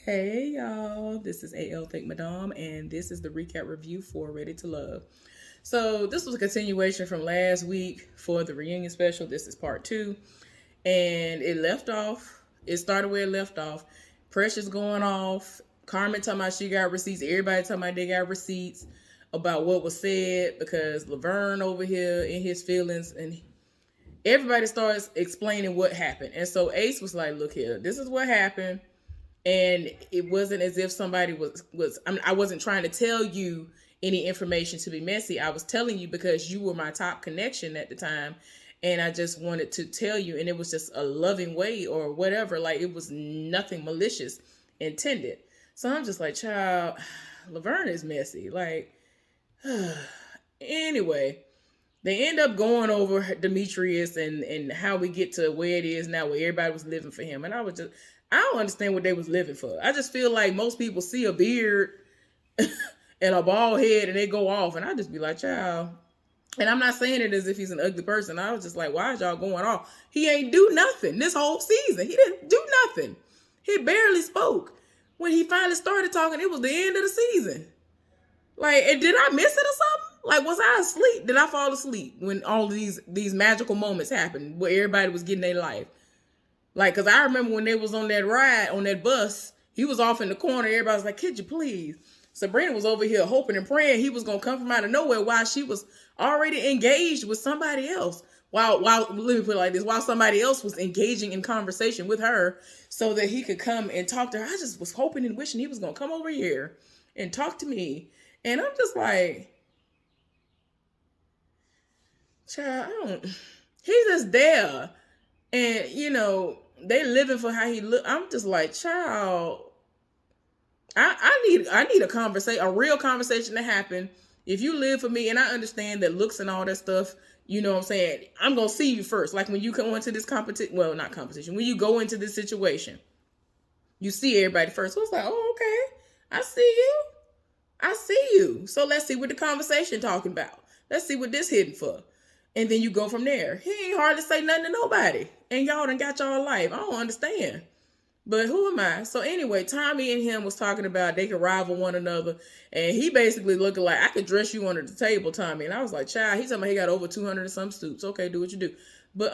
Hey y'all, this is AL Think Madame, and this is the recap review for Ready to Love. So, this was a continuation from last week for the reunion special. This is part two, and it started where it left off. Precious going off, Carmen talking about she got receipts, everybody talking about they got receipts about what was said because Laverne over here in his feelings, and everybody starts explaining what happened. And so Ace was like, look here, this is what happened, and it wasn't as if somebody I wasn't trying to tell you any information to be messy. I was telling you because you were my top connection at the time, and I just wanted to tell you, and it was just a loving way or whatever. Like, it was nothing malicious intended. So I'm just like, child, Laverne is messy. Like, anyway, they end up going over Demetrius and how we get to where it is now, where everybody was living for him. And I don't understand what they was living for. I just feel like most people see a beard and a bald head and they go off, and I just be like, child. And I'm not saying it as if he's an ugly person. I was just like, why is y'all going off? He ain't do nothing this whole season. He didn't do nothing. He barely spoke. When he finally started talking, it was the end of the season. Like, and did I miss it or something? Like, was I asleep? Did I fall asleep when all these magical moments happened where everybody was getting their life? Like, because I remember when they was on that ride, on that bus, he was off in the corner. Everybody was like, could you please? Sabrina was over here hoping and praying he was going to come from out of nowhere while she was already engaged with somebody else. While let me put it like this, while somebody else was engaging in conversation with her so that he could come and talk to her. I just was hoping and wishing he was going to come over here and talk to me. And I'm just like, child, he's just there. And, they living for how he look. I'm just like, child, I need a conversation, a real conversation to happen. If you live for me, and I understand that looks and all that stuff, you know what I'm saying? I'm going to see you first. Like when you come into this competition, well, not competition, when you go into this situation, you see everybody first. So it's like, oh, okay, I see you. I see you. So let's see what the conversation talking about. Let's see what this hitting for. And then you go from there. He ain't hardly say nothing to nobody. And y'all done got y'all life. I don't understand. But who am I? So anyway, Tommy and him was talking about they could rival one another. And he basically looking like, I could dress you under the table, Tommy. And I was like, child, he's talking about he got over 200 and some suits. Okay, do what you do. But,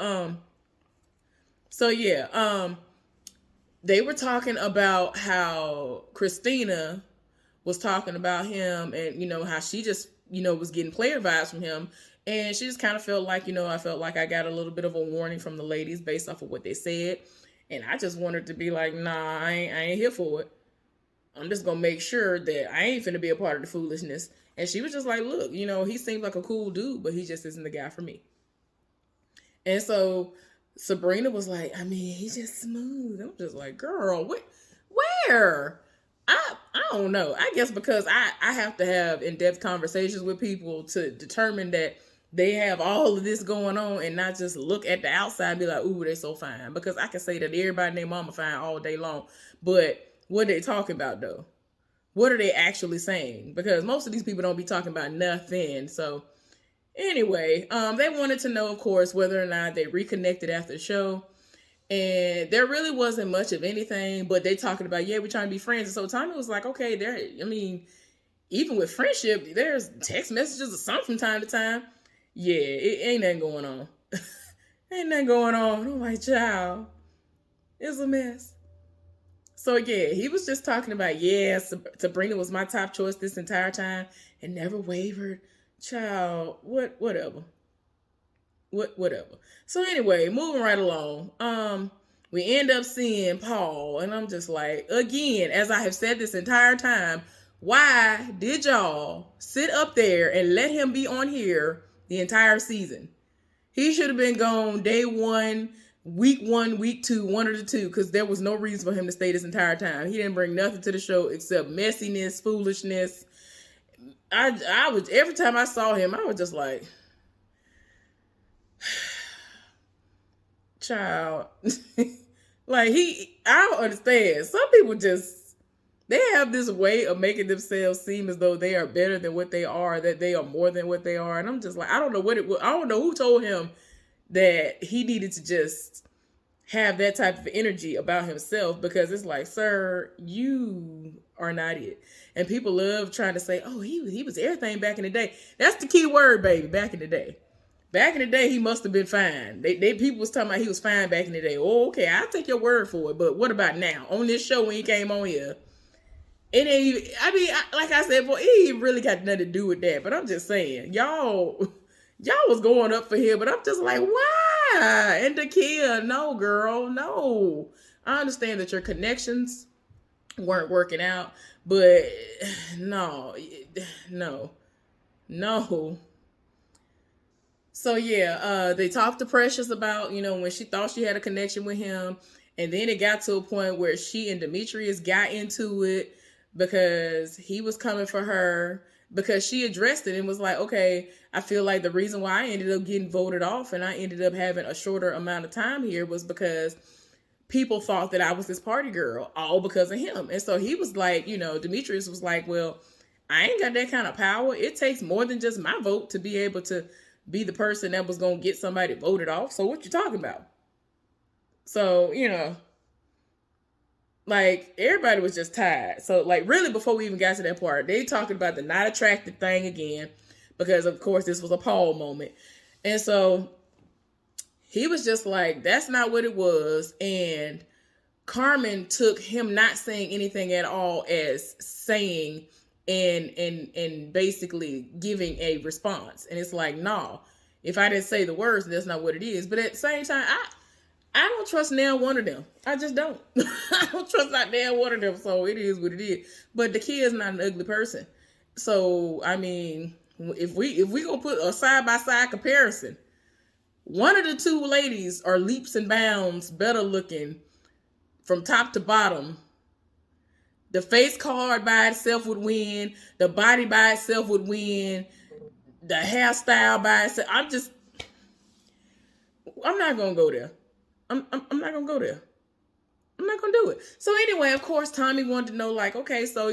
so yeah, they were talking about how Christina was talking about him and, how she just, was getting player vibes from him. And she just kind of felt like, I felt like I got a little bit of a warning from the ladies based off of what they said. And I just wanted to be like, nah, I ain't here for it. I'm just going to make sure that I ain't finna be a part of the foolishness. And she was just like, look, he seems like a cool dude, but he just isn't the guy for me. And so Sabrina was like, I mean, he's just smooth. I'm just like, girl, where? I don't know. I guess because I have to have in-depth conversations with people to determine that they have all of this going on and not just look at the outside and be like, ooh, they're so fine. Because I can say that everybody and their mama fine all day long. But what are they talking about, though? What are they actually saying? Because most of these people don't be talking about nothing. So anyway, they wanted to know, of course, whether or not they reconnected after the show. And there really wasn't much of anything, but they talking about, yeah, we're trying to be friends. And so Tommy was like, okay, even with friendship, there's text messages or something from time to time. Yeah, it ain't nothing going on. Ain't nothing going on. Oh my child. It's a mess. So yeah, he was just talking about, yeah, Sabrina was my top choice this entire time and never wavered. Child, whatever. Whatever. So anyway, moving right along. We end up seeing Paul, and I'm just like, again, as I have said this entire time, why did y'all sit up there and let him be on here the entire season? He should have been gone day one, week two, one of the two, because there was no reason for him to stay this entire time. He didn't bring nothing to the show except messiness, foolishness. I was, every time I saw him, I was just like, child. Like, I don't understand. Some people just, they have this way of making themselves seem as though they are better than what they are, that they are more than what they are. And I'm just like, I don't know what it was. I don't know who told him that he needed to just have that type of energy about himself, because it's like, sir, you are not it. And people love trying to say, oh, he was everything back in the day. That's the key word, baby. Back in the day. Back in the day, he must have been fine. They people was talking about he was fine back in the day. Oh, okay, I'll take your word for it. But what about now? On this show when he came on here, it ain't even, I mean, like I said, boy, it ain't really got nothing to do with that. But I'm just saying, y'all was going up for him, but I'm just like, why? And Dakia, no, girl, no. I understand that your connections weren't working out, but no, no, no. So yeah, they talked to Precious about, when she thought she had a connection with him, and then it got to a point where she and Demetrius got into it because he was coming for her, because she addressed it and was like, okay, I feel like the reason why I ended up getting voted off and I ended up having a shorter amount of time here was because people thought that I was this party girl, all because of him. And so he was like, Demetrius was like, well, I ain't got that kind of power. It takes more than just my vote to be able to be the person that was going to get somebody voted off. So what you talking about? So, like, everybody was just tired. So, like, really, before we even got to that part, they talking about the not attracted thing again, because, of course, this was a Paul moment. And so he was just like, that's not what it was. And Carmen took him not saying anything at all as saying and basically giving a response. And it's like, no, if I didn't say the words, that's not what it is. But at the same time, I don't trust now one of them. I just don't. I don't trust not now one of them. So it is what it is. But the kid is not an ugly person. So I mean, if we gonna put a side by side comparison, one of the two ladies are leaps and bounds better looking from top to bottom. The face card by itself would win. The body by itself would win. The hairstyle by itself. I'm not gonna go there. I'm not gonna go there. I'm not gonna do it. So anyway, of course, Tommy wanted to know, like, okay, so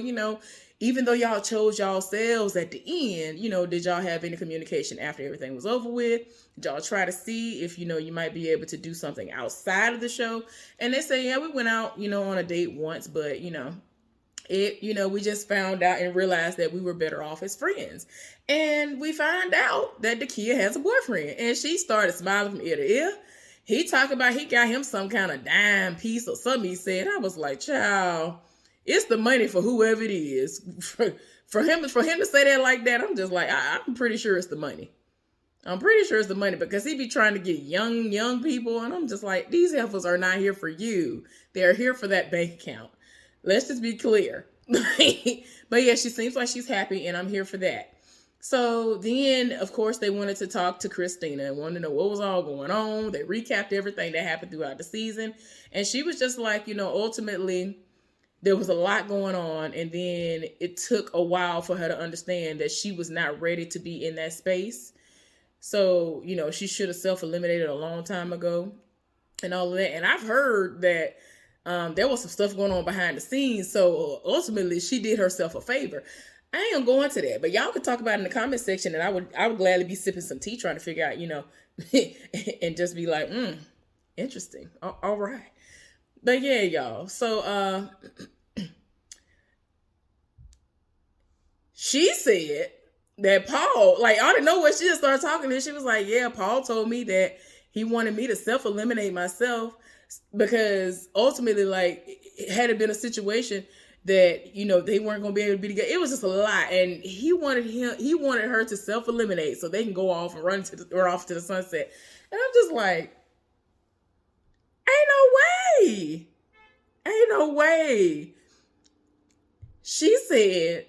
even though y'all chose y'all selves at the end, did y'all have any communication after everything was over with? Did y'all try to see if you might be able to do something outside of the show? And they say, yeah, we went out, on a date once, but we just found out and realized that we were better off as friends. And we find out that Dakia has a boyfriend, and she started smiling from ear to ear. He talked about he got him some kind of dime piece or something, he said. I was like, child, it's the money for whoever it is. For him to say that like that, I'm just like, I'm pretty sure it's the money. I'm pretty sure it's the money, because he be trying to get young people, and I'm just like, these heifers are not here for you. They're here for that bank account. Let's just be clear. But yeah, she seems like she's happy, and I'm here for that. So then, of course, they wanted to talk to Christina and wanted to know what was all going on. They recapped everything that happened throughout the season. And she was just like, ultimately, there was a lot going on. And then it took a while for her to understand that she was not ready to be in that space. So, she should have self-eliminated a long time ago and all of that. And I've heard that there was some stuff going on behind the scenes. So ultimately, she did herself a favor. I ain't gonna go into that, but y'all could talk about it in the comment section, and I would gladly be sipping some tea trying to figure out, and just be like, interesting. All right. But yeah, y'all. So she said that Paul, like, out of nowhere, she just started talking, and she was like, yeah, Paul told me that he wanted me to self-eliminate myself, because ultimately, like, had it been a situation that they weren't gonna be able to be together, it was just a lot, and he wanted her to self-eliminate so they can go off and run off to the sunset. And I'm just like, ain't no way. She said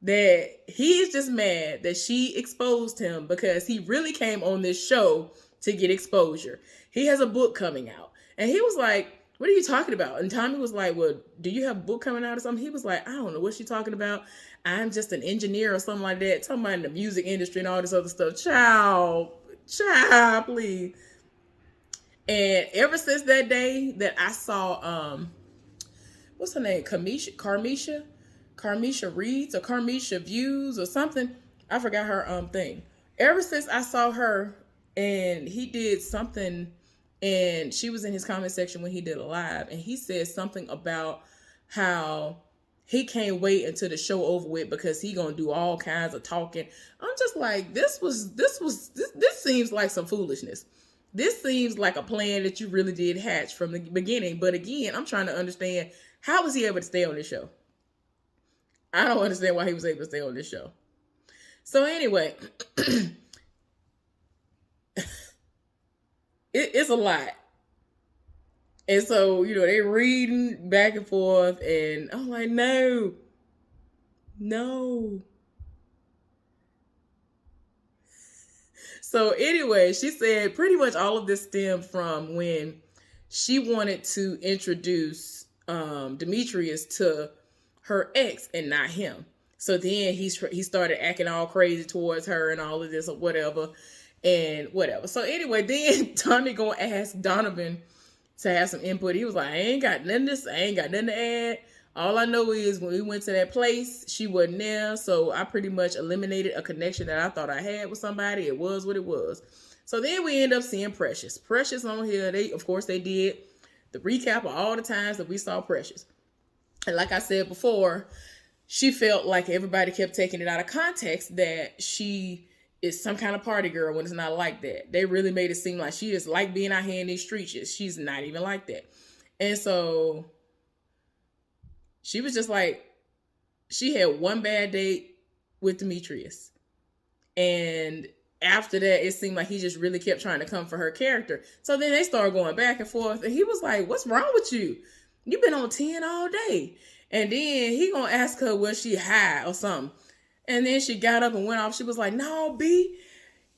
that he is just mad that she exposed him, because he really came on this show to get exposure. He has a book coming out, and he was like, what are you talking about? And Tommy was like, well, do you have a book coming out or something? He was like, I don't know what she's talking about. I'm just an engineer or something like that. Talking about in the music industry and all this other stuff. Child, please. And ever since that day that I saw, what's her name? Carmisha Reads or Carmisha Views or something. I forgot her thing. Ever since I saw her and he did something And she was in his comment section when he did a live, and he said something about how he can't wait until the show over with because he gonna do all kinds of talking. I'm just like, this seems like some foolishness. This seems like a plan that you really did hatch from the beginning. But again, I'm trying to understand, how was he able to stay on this show? I don't understand why he was able to stay on this show. So anyway, it's a lot. And so, they reading back and forth, and I'm like, no. So anyway, she said pretty much all of this stemmed from when she wanted to introduce Demetrius to her ex and not him. So then he started acting all crazy towards her and all of this or whatever. So anyway, then Tommy gonna ask Donovan to have some input. He was like, I ain't got nothing to add. All I know is when we went to that place, she wasn't there. So I pretty much eliminated a connection that I thought I had with somebody. It was what it was. So then we end up seeing Precious. Precious on here, they did the recap of all the times that we saw Precious. And like I said before, she felt like everybody kept taking it out of context that she is some kind of party girl when it's not like that. They really made it seem like she just like being out here in these streets. She's not even like that. And so she was just like, she had one bad date with Demetrius. And after that, it seemed like he just really kept trying to come for her character. So then they started going back and forth. And he was like, what's wrong with you? You've been on 10 all day. And then he gonna ask her, was she high or something? And then she got up and went off. She was like, no, B,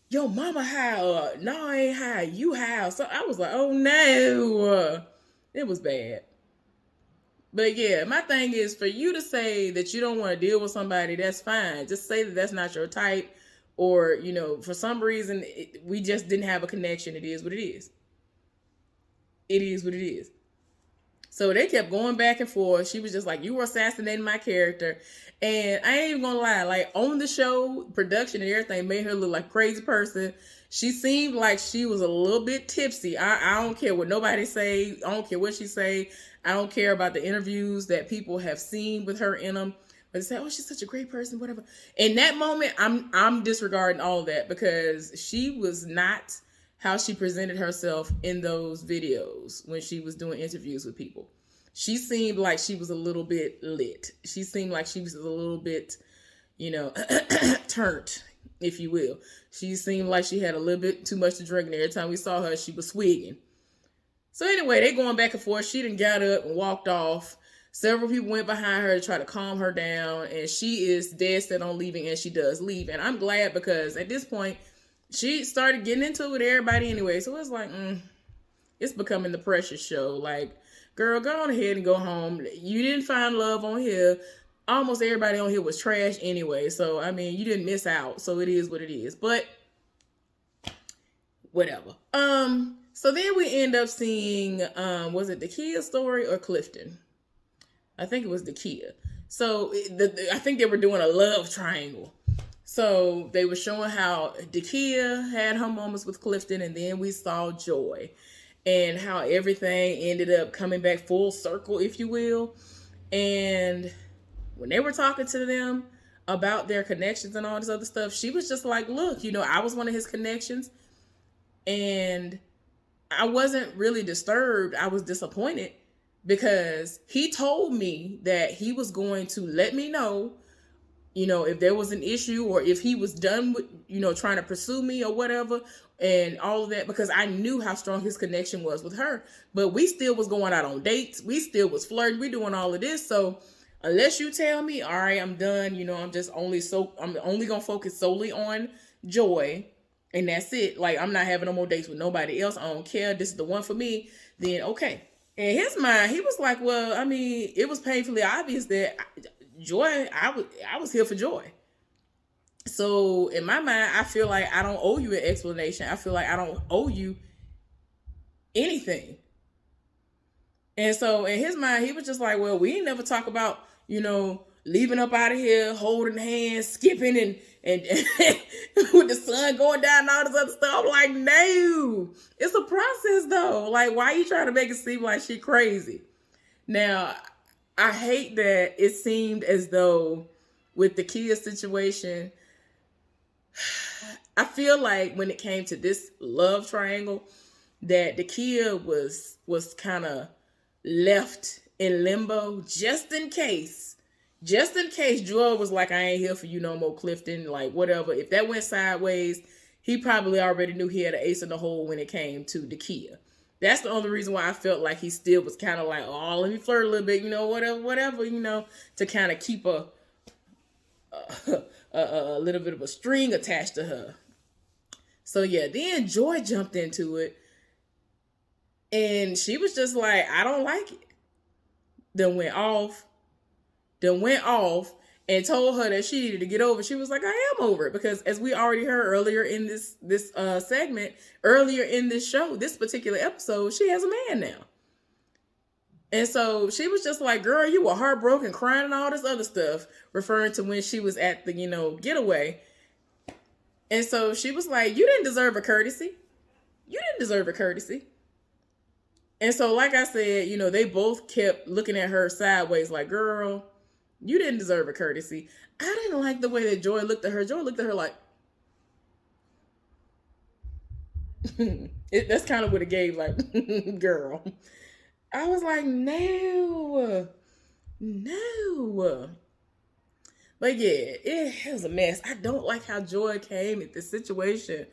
your mama high. Or, no, I ain't high. You high. So I was like, oh, no. It was bad. But yeah, my thing is, for you to say that you don't want to deal with somebody, that's fine. Just say that that's not your type. Or, for some reason, we just didn't have a connection. It is what it is. It is what it is. So they kept going back and forth. She was just like, you were assassinating my character. And I ain't even gonna lie, like on the show, production and everything made her look like a crazy person. She seemed like she was a little bit tipsy. I don't care what nobody say. I don't care what she say. I don't care about the interviews that people have seen with her in them. But they say, oh, she's such a great person, whatever. In that moment, I'm disregarding all of that because she was not how she presented herself in those videos when she was doing interviews with people. She seemed like she was a little bit lit. She seemed like she was a little bit, turned, if you will. She seemed like she had a little bit too much to drink, and every time we saw her, she was swigging. So anyway, they going back and forth. She done got up and walked off. Several people went behind her to try to calm her down, and she is dead set on leaving, and she does leave. And I'm glad because at this point, she started getting into it with everybody anyway. So it's like, it's becoming the Precious show. Like, girl, go on ahead and go home. You didn't find love on here. Almost everybody on here was trash anyway. So, I mean, you didn't miss out. So it is what it is. But whatever. So then we end up seeing, was it the Kia story or Clifton? I think it was the Kia. So I think they were doing a love triangle. So they were showing how Dakia had her moments with Clifton, and then we saw Joy and how everything ended up coming back full circle, if you will. And when they were talking to them about their connections and all this other stuff, she was just like, look, I was one of his connections, and I wasn't really disturbed. I was disappointed because he told me that he was going to let me know, if there was an issue or if he was done with, trying to pursue me or whatever and all of that, because I knew how strong his connection was with her. But we still was going out on dates. We still was flirting. We doing all of this. So unless you tell me, all right, I'm done, I'm only going to focus solely on Joy and that's it. Like, I'm not having no more dates with nobody else. I don't care. This is the one for me. Then, okay. In his mind, he was like, well, I mean, it was painfully obvious that Joy, I was here for Joy. So in my mind, I feel like I don't owe you an explanation. I feel like I don't owe you anything. And so in his mind, he was just like, well, we ain't never talk about, leaving up out of here, holding hands, skipping and with the sun going down and all this other stuff. I'm like, no, it's a process though. Like, why are you trying to make it seem like she crazy? Now, I hate that it seemed as though with the Kia situation, I feel like when it came to this love triangle, that the Kia was kind of left in limbo just in case Joy was like, I ain't here for you no more, Clifton, like whatever. If that went sideways, he probably already knew he had an ace in the hole when it came to the Kia. That's the only reason why I felt like he still was kind of like, oh, let me flirt a little bit, whatever, to kind of keep a little bit of a string attached to her. So yeah, then Joy jumped into it, and she was just like, I don't like it. Then went off and told her that she needed to get over it. She was like, I am over it, because as we already heard earlier in this segment, earlier in this show, this particular episode, she has a man now. And so she was just like, girl, you were heartbroken, crying and all this other stuff, referring to when she was at the, getaway. And so she was like, you didn't deserve a courtesy. And so, like I said, they both kept looking at her sideways like, girl, you didn't deserve a courtesy. I didn't like the way that Joy looked at her. Joy looked at her like, that's kind of what it gave, like, girl. I was like, no. But yeah, it was a mess. I don't like how Joy came at this situation.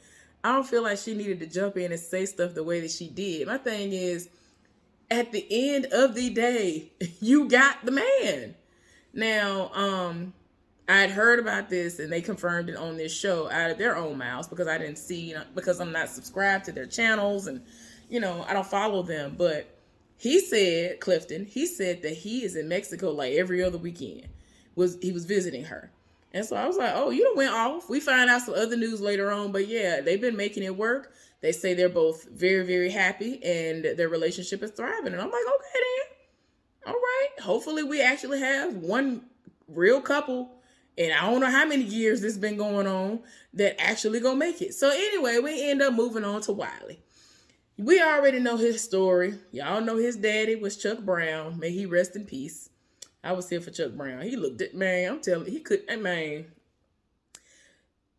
I don't feel like she needed to jump in and say stuff the way that she did. My thing is, at the end of the day, you got the man. Now, I had heard about this and they confirmed it on this show out of their own mouths, because I didn't see, because I'm not subscribed to their channels and, I don't follow them. But he said, Clifton, that he is in Mexico like every other weekend. He was visiting her. And so I was like, oh, you done went off. We find out some other news later on, but yeah, they've been making it work. They say they're both very, very happy and their relationship is thriving. And I'm like, okay then. All right. Hopefully we actually have one real couple, and I don't know how many years this has been going on, that actually gonna make it. So anyway, we end up moving on to Wiley. We already know his story. Y'all know his daddy was Chuck Brown. May he rest in peace. I was here for Chuck Brown. He looked at, man, I'm telling you, he could, man.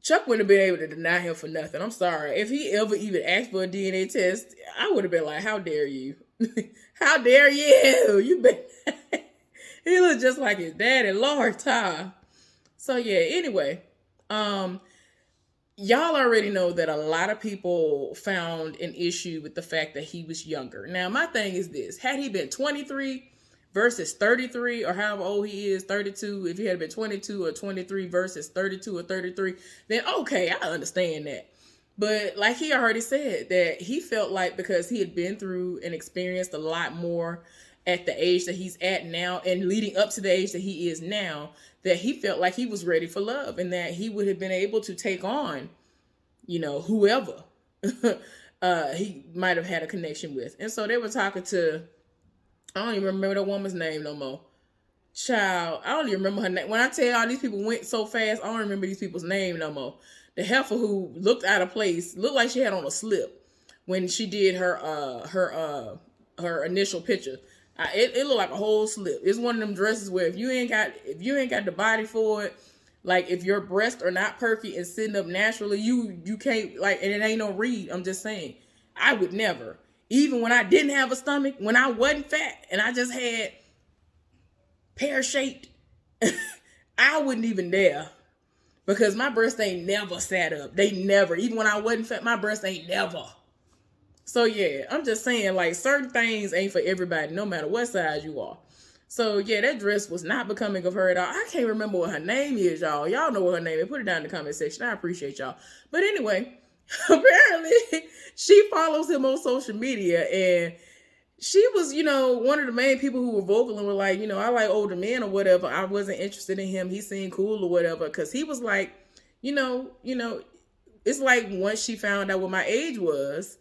Chuck wouldn't have been able to deny him for nothing. I'm sorry. If he ever even asked for a DNA test, I would have been like, how dare you? How dare you? You been He looked just like his daddy, Lord Ty. So yeah, anyway, y'all already know that a lot of people found an issue with the fact that he was younger. Now, my thing is this. Had he been 23 versus 33, or however old he is, 32, if he had been 22 or 23 versus 32 or 33, then okay, I understand that. But like he already said, that he felt like because he had been through and experienced a lot more at the age that he's at now and leading up to the age that he is now, that he felt like he was ready for love and that he would have been able to take on, whoever he might have had a connection with. And so they were talking to, I don't even remember the woman's name no more. Child, I don't even remember her name. When I tell y'all these people went so fast, I don't remember these people's name no more. The heifer who looked out of place, looked like she had on a slip when she did her initial picture. It looked like a whole slip. It's one of them dresses where if you ain't got the body for it, like if your breasts are not perky and sitting up naturally, you can't, like, and it ain't no read. I'm just saying, I would never. Even when I didn't have a stomach, when I wasn't fat and I just had pear-shaped, I wouldn't even dare, because my breasts ain't never sat up. They never. Even when I wasn't fat, my breasts ain't never. So yeah, I'm just saying, like, certain things ain't for everybody, no matter what size you are. So yeah, that dress was not becoming of her at all. I can't remember what her name is, y'all. Y'all know what her name is. Put it down in the comment section. I appreciate y'all. But anyway, apparently she follows him on social media, and she was, one of the main people who were vocal and were like, I like older men or whatever. I wasn't interested in him. He seemed cool or whatever. Because he was like, it's like once she found out what my age was,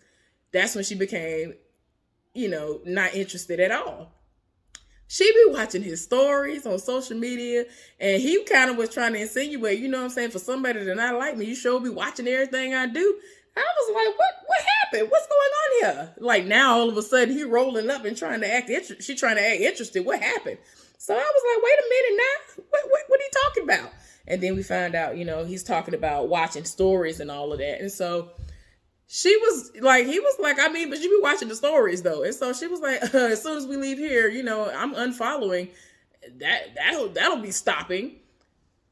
that's when she became, not interested at all. She be watching his stories on social media, and he kind of was trying to insinuate, you know what I'm saying, for somebody to not like me, you sure be watching everything I do. I was like, what happened? What's going on here? Like now, all of a sudden, he rolling up and trying to act she trying to act interested. What happened? So I was like, wait a minute now. What are you talking about? And then we find out, you know, he's talking about watching stories and all of that. And so he was like, I mean, but you be watching the stories though. And so she was like, as soon as we leave here, you know, I'm unfollowing. That'll be stopping.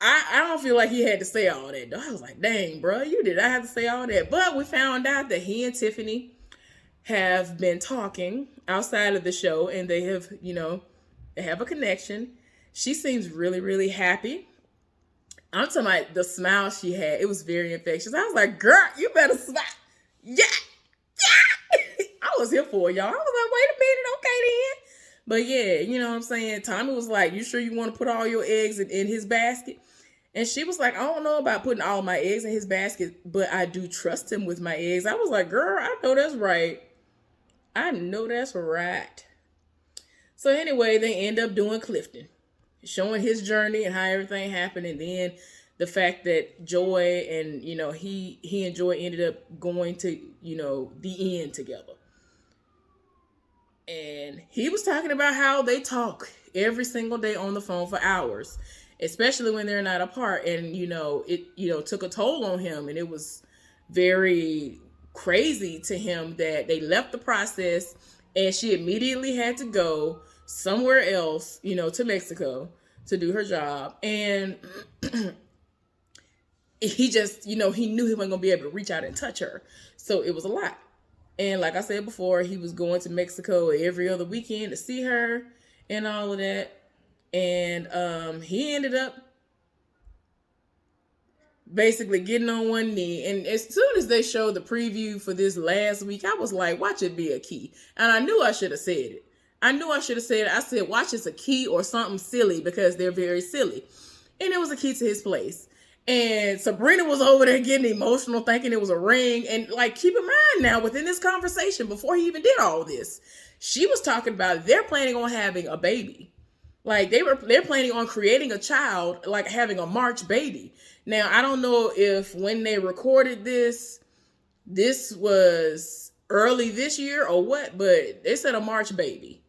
I don't feel like he had to say all that though. I was like, dang, bro, you did not have to say all that. But we found out that he and Tiffany have been talking outside of the show, and they have, you know, they have a connection. She seems really, really happy. I'm talking about the smile she had. It was very infectious. I was like, girl, you better smile. Yeah. I was here for y'all. I was like, wait a minute, okay then. But yeah, you know what I'm saying? Tommy was like, you sure you want to put all your eggs in his basket? And she was like, I don't know about putting all my eggs in his basket, but I do trust him with my eggs. I was like, girl, I know that's right. I know that's right. So anyway, they end up doing Clifton, showing his journey and how everything happened. And then the fact that Joy and, you know, he and Joy ended up going to, you know, the end together. And he was talking about how they talk every single day on the phone for hours, especially when they're not apart. And, you know, it, you know, took a toll on him. And it was very crazy to him that they left the process and she immediately had to go somewhere else, you know, to Mexico to do her job. And he just, you know, he knew he wasn't going to be able to reach out and touch her. So it was a lot. And like I said before, he was going to Mexico every other weekend to see her and all of that. And he ended up basically getting on one knee. And as soon as they showed the preview for this last week, I was like, watch it be a key. And I knew I should have said it. I said, watch it's a key or something silly, because they're very silly. And it was a key to his place. And Sabrina was over there getting emotional, thinking it was a ring. And like, keep in mind now, within this conversation, before he even did all this, she was talking about they're planning on having a baby. Like they're planning on creating a child, like having a March baby. Now, I don't know if when they recorded this was early this year or what, but they said a March baby.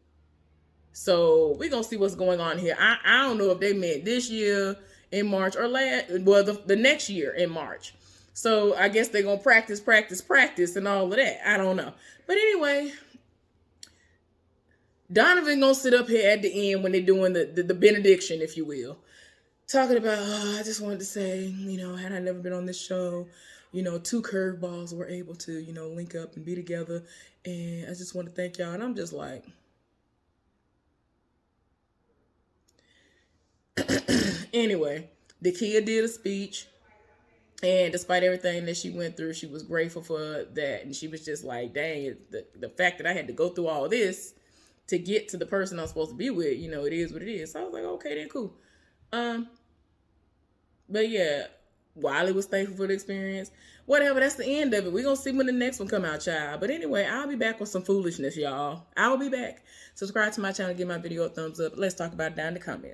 So we're going to see what's going on here. I don't know if they meant this year in March or the next year in March. So I guess they're going to practice and all of that. I don't know. But anyway, Donovan going to sit up here at the end when they're doing the benediction, if you will. Talking about, I just wanted to say, you know, had I never been on this show, you know, two curveballs were able to, you know, link up and be together. And I just want to thank y'all. And I'm just like, anyway, Dakia did a speech, and despite everything that she went through, she was grateful for that. And she was just like, dang, the fact that I had to go through all this to get to the person I'm supposed to be with, you know, it is what it is. So I was like, okay, then cool. But yeah, Wiley was thankful for the experience. Whatever, that's the end of it. We're going to see when the next one come out, child. But anyway, I'll be back with some foolishness, y'all. I will be back. Subscribe to my channel, give my video a thumbs up. Let's talk about it down in the comments.